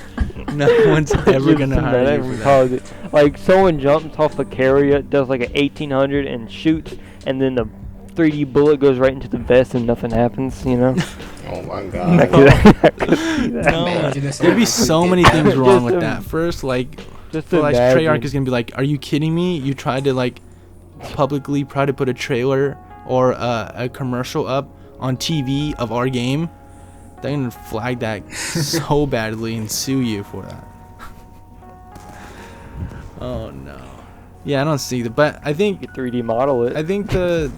No one's ever gonna hire you for that. Like someone jumps off the carrier, does like an 1800 and shoots, and then the 3D bullet goes right into the vest and nothing happens, you know? Oh my god. I could see that. No. There'd be so many things wrong with that. First, like Treyarch is gonna be like, are you kidding me? You tried to like publicly try to put a trailer or a commercial up on TV of our game, they're gonna flag that so badly and sue you for that. Oh no. Yeah, I don't see that, but I think You 3D model it. I think the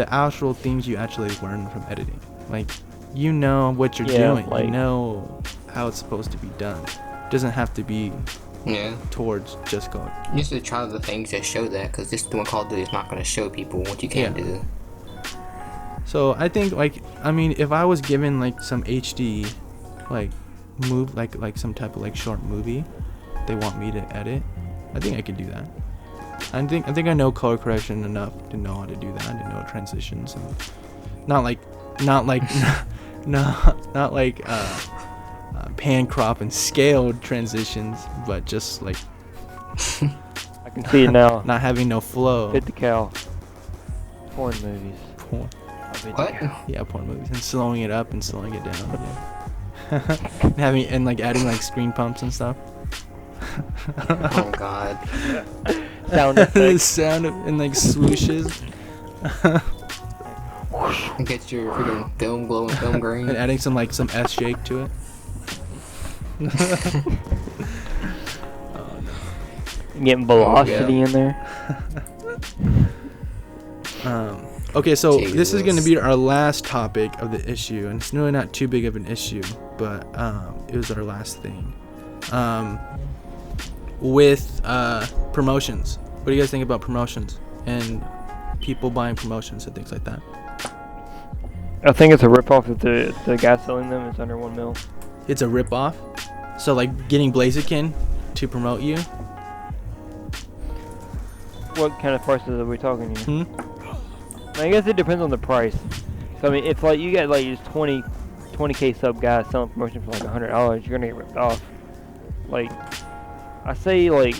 actual things you actually learn from editing, like you know what you're doing, like, you know how it's supposed to be done. It doesn't have to be towards just code. You should try the things that show that, because this one Call of Duty is not going to show people what you can do. So I think if I was given like some HD like some type of like short movie they want me to edit, I think I could do that. I think I know color correction enough to know how to do that, to know transitions, and not like pan, crop, and scale transitions, but just like I can see it now. not having no flow. Hit the cow. Porn movies. Porn. What? Yeah, porn movies, and slowing it up and slowing it down. Yeah. and like adding like screen pumps and stuff. Oh god. Sound The effects. sound and like swooshes. Get your freaking film glowing, film green. And adding some S shake to it. Getting velocity in there. Okay, so Jesus. this is going to be our last topic of the issue, and it's really not too big of an issue, but it was our last thing. With promotions, what do you guys think about promotions and people buying promotions and things like that? I think it's a ripoff if the guy selling them is under 1 mil. It's a rip-off? So like getting Blaziken to promote you? What kind of prices are we talking here? I guess it depends on the price. So I mean, if like you got like just 20k sub guys selling promotion for like $100, you're gonna get ripped off. Like, I say like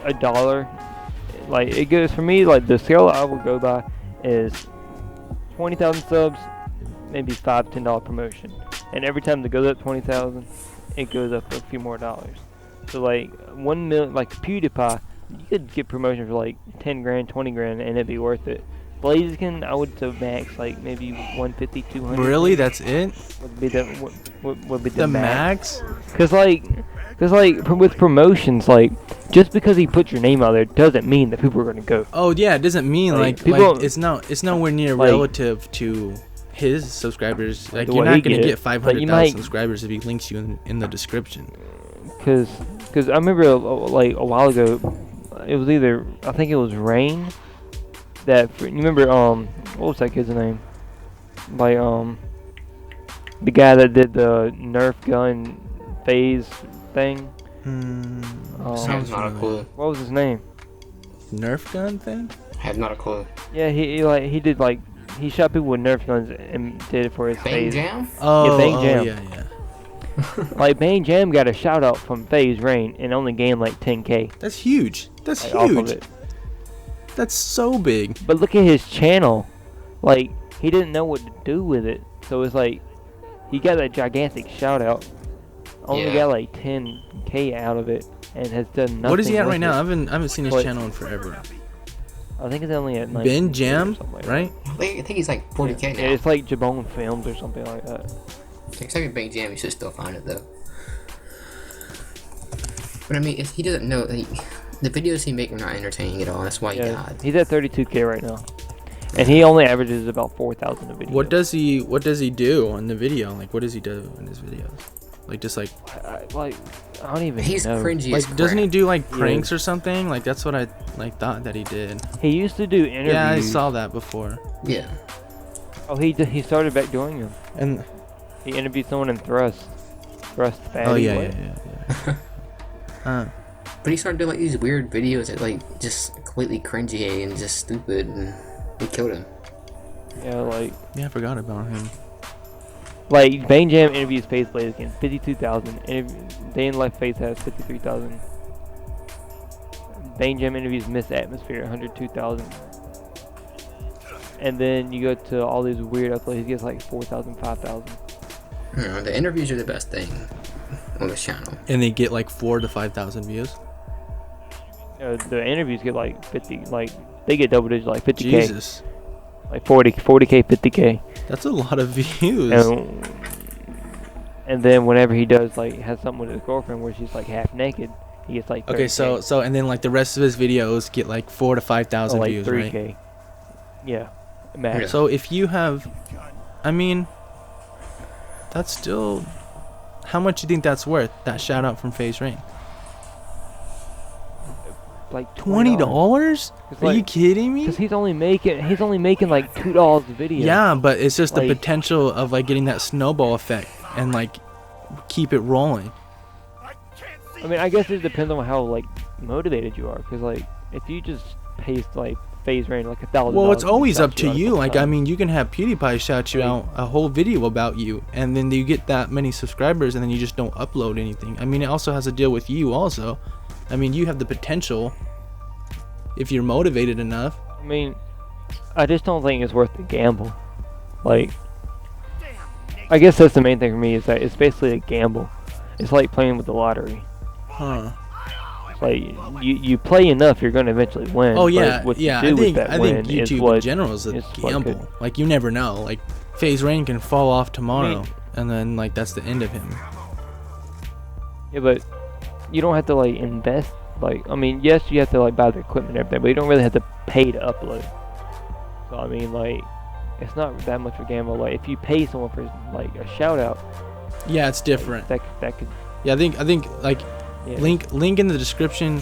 $1. Like it goes for me. Like the scale I would go by is 20,000 subs, maybe $5-10 promotion, and every time it goes up 20,000, it goes up a few more dollars. So like 1 million, like PewDiePie, you could get promotion for like 10 grand, 20 grand, and it'd be worth it. Blaziken, I would to max like maybe 150, 200. Really? That's it? Would be the would be the max? Cause like with promotions, like just because he puts your name out there doesn't mean that people are gonna go. Oh yeah, it doesn't mean like people, it's nowhere near like, relative to his subscribers. Like the you're way not he gonna get get it. 500,000 subscribers if he links you in the description. Cause I remember like a while ago, it was either I think it was Rain. You remember what was that kid's name? Like the guy that did the Nerf gun Faze thing. Sounds not a clue. What was his name? Nerf gun thing? I have not a clue. Yeah, he did like he shot people with Nerf guns and did it for his Bang Faze. Jam? Oh, Bang Jam. yeah. Like Bang Jam got a shout out from Faze Rain and only gained like 10k. That's huge. That's like, off of huge. it. That's so big. But look at his channel. Like he didn't know what to do with it, so it's like he got that gigantic shout out. Only got like 10k out of it and has done nothing. What is he at with right now? I it. haven't seen his channel in forever. I think it's only at Ben Jam, like right? I think he's like 40k now. Yeah, it's like Jabone Films or something like that. Except for Bang Jam, you should still find it though. But I mean, if he doesn't know, like, the videos he make are not entertaining at all. That's why he died. He's at 32k right now, and he only averages about 4,000 a video. What does he do on the video? Like, what does he do in his videos? Like, just like I don't even He's know. cringy as like, doesn't he crap. do like pranks or something? Like, that's what I like thought that he did. He used to do interviews. Yeah, I saw that before. Yeah. Oh, he started back doing them. And He interviewed someone in Thrust Fatty. oh yeah. But he started doing like these weird videos that like just completely cringy and just stupid, and we killed him. Yeah, like Yeah, I forgot about him. like Bang Jam interviews Faze Blaziken 52,000. Day in Life Faze has 53,000. Bang Jam interviews Miss Atmosphere 102,000. And then you go to all these weird uploads, he gets like 4,000, 5,000. You know, the interviews are the best thing on this channel. And they get like 4,000 to 5,000 views. The interviews get like 50, like they get double digits, like 50k. Jesus. like 40K, 50K. That's a lot of views. And then whenever he does like has something with his girlfriend where she's like half naked, he gets like 30K. Okay, so and then like the rest of his videos get like 4,000 to 5,000 like views, 3K. right? Yeah, max. So if you have, I mean, that's still, how much do you think that's worth? That shout out from Faze Rain. Like $20? Are you kidding me? Because he's only making like $2 a video. Yeah, but it's just Like, the potential of like getting that snowball effect and like keep it rolling. I mean, I guess it depends on how like motivated you are. Because like if you just paste like Faze Rain like $1,000. Well, it's always up to out a you. couple Like, I times. mean, you can have PewDiePie shout you out a whole video about you, and then you get that many subscribers, and then you just don't upload anything. I mean, it also has to deal with you also. I mean, you have the potential if you're motivated enough. I mean, I just don't think it's worth the gamble. Like, I guess that's the main thing for me is that it's basically a gamble. It's like playing with the lottery. Huh. Like you play enough, you're gonna eventually win. Oh but yeah, what yeah. you do I think with that I win think is YouTube what, in general is a is what gamble. could- Like, you never know. Like, Faze Rain can fall off tomorrow, I mean- and then like that's the end of him. Yeah, but you don't have to like invest. Like, I mean, yes, you have to like buy the equipment and everything, but you don't really have to pay to upload. So I mean, like, it's not that much of a gamble. Like, if you pay someone for like a shout out, Yeah, it's different. that could Yeah, I think like yeah. link in the description.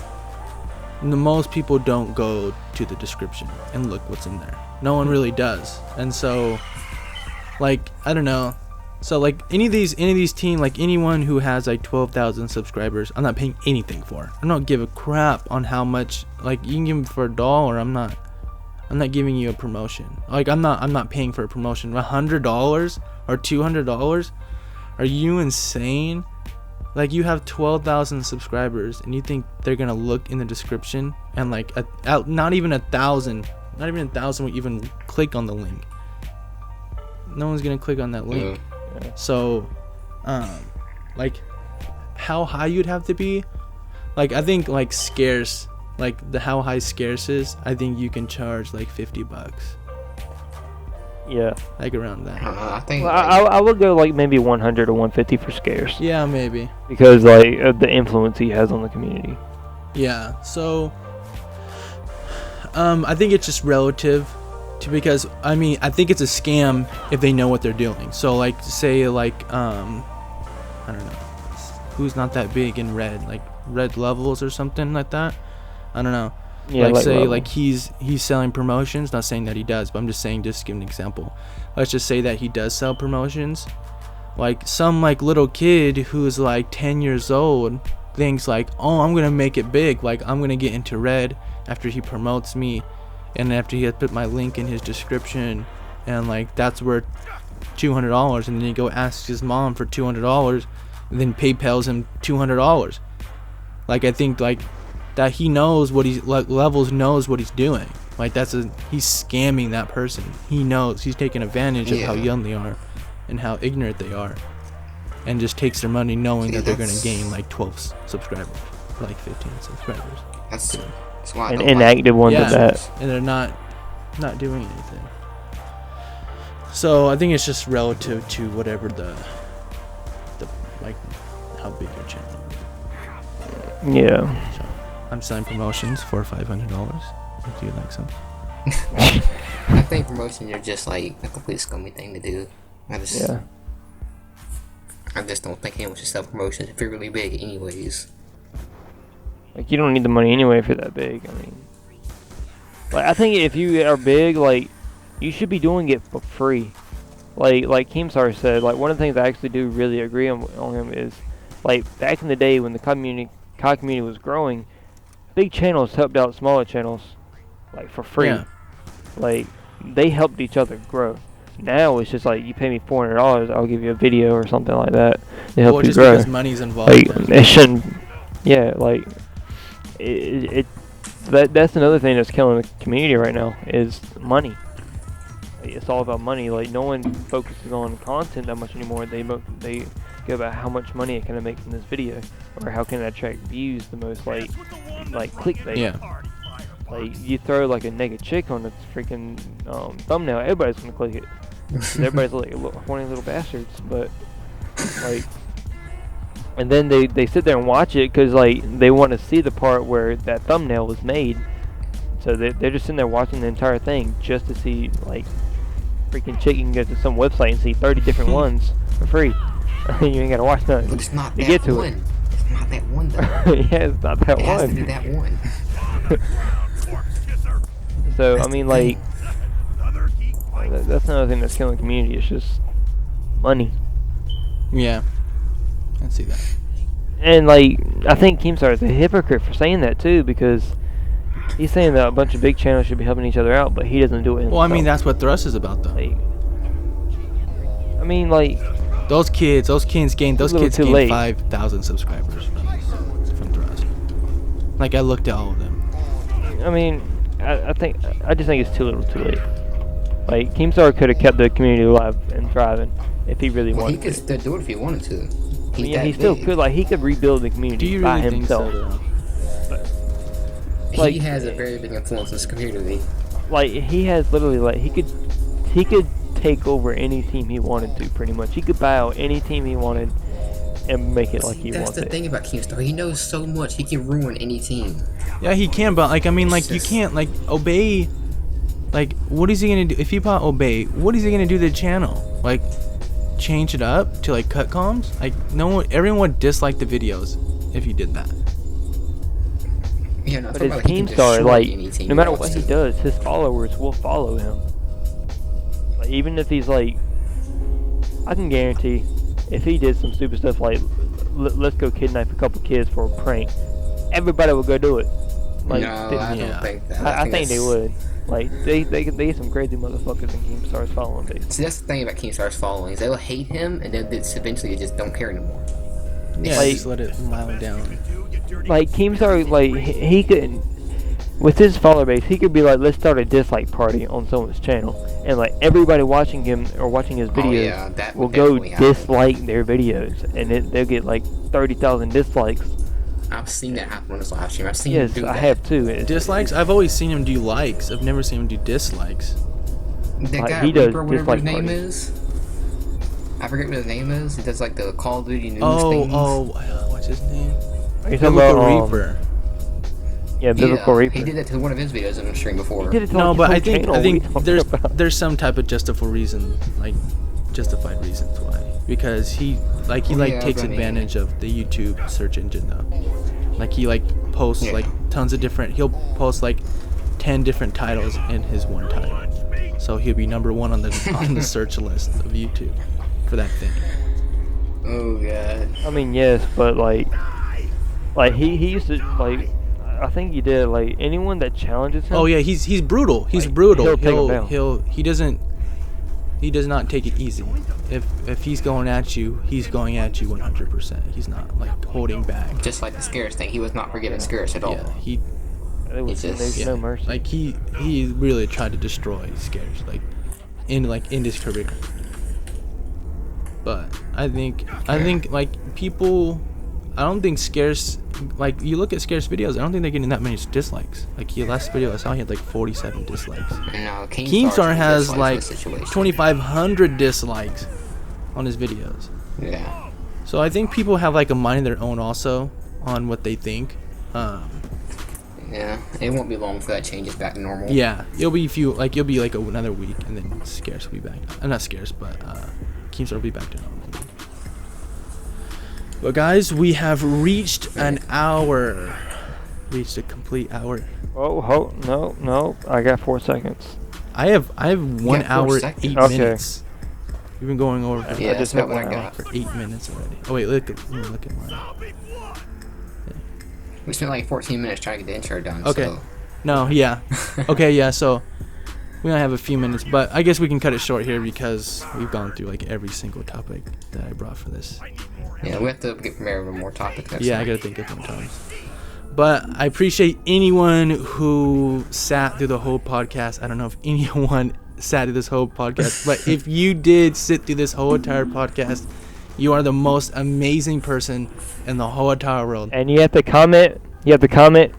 The most people don't go to the description and look what's in there. No one really does. And so, like, I don't know. So like any of these team, like anyone who has like 12,000 subscribers, I'm not paying anything for. I don't give a crap on how much. Like, you can give me for $1. I'm not giving you a promotion. Like, I'm not paying for a promotion. $100 or $200? Are you insane? Like, you have 12,000 subscribers, and you think they're gonna look in the description and like not even 1,000 will even click on the link. No one's gonna click on that link. Yeah. So, like, how high you'd have to be? Like, I think like Scarce, like the how high Scarce is, I think you can charge like $50, Yeah. like around that. I think Well, I would go like maybe 100 or 150 for Scarce Yeah, maybe. because like of the influence he has on the community. Yeah. So, I think it's just relative to, because I mean, I think it's a scam if they know what they're doing. So like, say like I don't know, who's not that big in red, like Red Levels or something like that. I don't know. Yeah, like say Level. like he's selling promotions. Not saying that he does, but I'm just saying, just to give an example. Let's just say that he does sell promotions. Like, some like little kid who's like 10 years old thinks like, oh, I'm gonna make it big. Like, I'm gonna get into red after he promotes me, and after he has put my link in his description, and like that's worth $200. And then he go ask his mom for $200, and then PayPal's him $200. Like, I think like that he knows what he's like, Levels knows what he's doing. Like, he's scamming that person. He knows he's taking advantage of how young they are and how ignorant they are, and just takes their money knowing that they're gonna gain like 12 subscribers, or like 15 subscribers. That's why I And don't like inactive ones Yeah. at that. And they're not doing anything. So I think it's just relative to whatever the like how big your channel is. Yeah. So I'm selling promotions for $500. If you like some. I think promotions are just like a complete scummy thing to do. I just don't think anyone should sell promotions if you're really big anyways. Like, you don't need the money anyway if you're that big. I mean, like, I think if you are big, like, you should be doing it for free. Like Keemstar said, like, one of the things I actually do really agree on him is, like, back in the day when the Cod community was growing, big channels helped out smaller channels, like, for free. Yeah. Like, they helped each other grow. Now it's just like, you pay me $400, I'll give you a video or something like that to help Well, you just grow. because money's involved. Like, then. it shouldn't. Yeah, like that's another thing that's killing the community right now is money. Like, it's all about money. Like, no one focuses on content that much anymore. They go about how much money can I make from this video, or how can I attract views the most, like clickbait. Yeah. Like, you throw like a naked chick on the freaking thumbnail, everybody's gonna click it. 'Cause everybody's like horny little bastards, but like, and then they sit there and watch it because like they want to see the part where that thumbnail was made. So they're just sitting there watching the entire thing just to see like freaking chick. You can go to some website and see 30 different ones for free. You ain't gotta watch nothing. But it's not to that get to one. it. It's not that one though. Yeah, it's not that It has to one. be that one. So That's I mean, the like, thing. that's another thing that's killing the community. It's just money. Yeah, I see that. And like, I think Keemstar is a hypocrite for saying that too, because he's saying that a bunch of big channels should be helping each other out, but he doesn't do it himself. Well, I mean, that's what Thrust is about, though. Like, I mean, like, Those kids gained little too late. 5,000 subscribers from Thrust. Like, I looked at all of them. I mean, I just think it's too little, too late. Like, Keemstar could have kept the community alive and thriving if he really Well, he wanted could to. still do it if he wanted to. He's Yeah, that he still big. could. Like, he could rebuild the Do community you by really think himself. so, though? like- He has a very big influence in this community. Like, he has literally, like, he could take over any team he wanted to, pretty much. He could buy out any team he wanted and make it like he That's wanted. the thing about Keemstar. He knows so much. He can ruin any team. Yeah, he can, but, like, I mean, like, you It's just- can't, like, Obey. Like, what is he gonna do? If he bought Obey, what is he gonna do to the channel? Like, change it up to, like, cut comms? Like, everyone would dislike the videos if he did that. Yeah, no, But his Keemstar, like, no matter what he does. does, his followers will follow him. Like, even if he's like, I can guarantee, if he did some stupid stuff like, let's go kidnap a couple kids for a prank, everybody would go do it. Like, No, I yeah. don't think that. I think they that's- would. Like, they get some crazy motherfuckers in Keemstar's following base. See, that's the thing about Keemstar's followings. They'll hate him, and then eventually they just don't care anymore. Yeah, Like- just let it mile down. Like, Keemstar, like, he could, with his follower base, he could be like, let's start a dislike party on someone's channel, and like everybody watching him or watching his videos Oh, yeah, that will would go definitely happen. dislike their videos, and they'll get like 30,000 dislikes. I've seen that happen on his live stream. I've seen Yes, him do I that. have too. It's- Dislikes? I've always seen him do likes. I've never seen him do dislikes. That Like, guy, he does Reaper, whatever his dislike name parties. is. I forget what his name is. He does like the Call of Duty news Oh, things. what's his name? Are you talking about Biblical Reaper. Yeah, Biblical Yeah, Reaper. he did that to one of his videos on the stream before. He did it to, No, like, but his I whole think channel. What are you talking about? there's some type of justified reason, like justified reasons why, because he Yeah, takes but I mean- advantage of the YouTube search engine though. Like he like posts Yeah. like tons of different. He'll post like 10 different titles in his one title, so he'll be number one on the search list of YouTube for that thing. Oh god. I mean, yes, but like he used to, like, I think he did, like, anyone that challenges him. Oh yeah, he's brutal. He's Like, brutal. he'll take 'em down. He does not take it easy. If he's going at you, he's going at you 100%. He's not like holding back. Just like the Scarce thing. He was not forgiving Scarce at all. Yeah, he There's yeah, no mercy. like he really tried to destroy Scarce, like in his career. But I think like people, I don't think Scarce, like you look at Scarce videos, I don't think they're getting that many dislikes. Like the last video I saw, he had like 47 dislikes. No, Keemstar has like situation. 2,500 dislikes on his videos. Yeah. So I think people have like a mind of their own also on what they think. Yeah. It won't be long before that changes back to normal. Yeah, it'll be another week, and then Scarce will be back. Not Scarce, but Keemstar will be back to normal. But guys, we have reached an hour. Reached a complete hour. Oh, no, I got 4 seconds. I have 1 got 4 hour, seconds. 8 Okay. minutes. We've been going over for, Yeah, I just that's hit what I 1 hour. got. for 8 minutes already. Oh wait, look at mine. We spent like 14 minutes trying to get the intro done. Okay. So. No, yeah. Okay, yeah, so we only have a few minutes, but I guess we can cut it short here because we've gone through like every single topic that I brought for this. Yeah, we have to get prepared with more topics next Yeah, I time. gotta think of more times. But I appreciate anyone who sat through the whole podcast. I don't know if anyone sat through this whole podcast, but if you did sit through this whole entire podcast, you are the most amazing person in the whole entire world. And you have to comment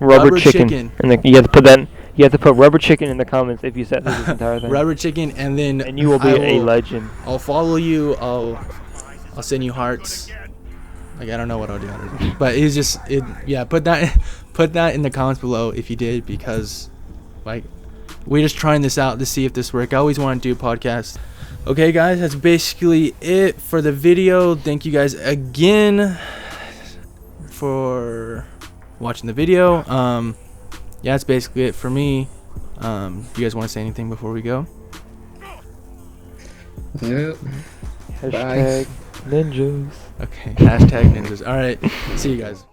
rubber chicken. chicken. And then you have to put that You have to put rubber chicken in the comments if you sat through this entire thing. Rubber chicken, and then And you will be a legend. I'll follow you. I'll send you hearts. Like I don't know what I'll do, but it's just it. Yeah, put that in the comments below if you did, because like we're just trying this out to see if this works. I always want to do podcasts. Okay, guys, that's basically it for the video. Thank you guys again for watching the video. Yeah, that's basically it for me. Do you guys want to say anything before we go? Nope. Hashtag ninjas. Okay, hashtag ninjas. All right, see you guys.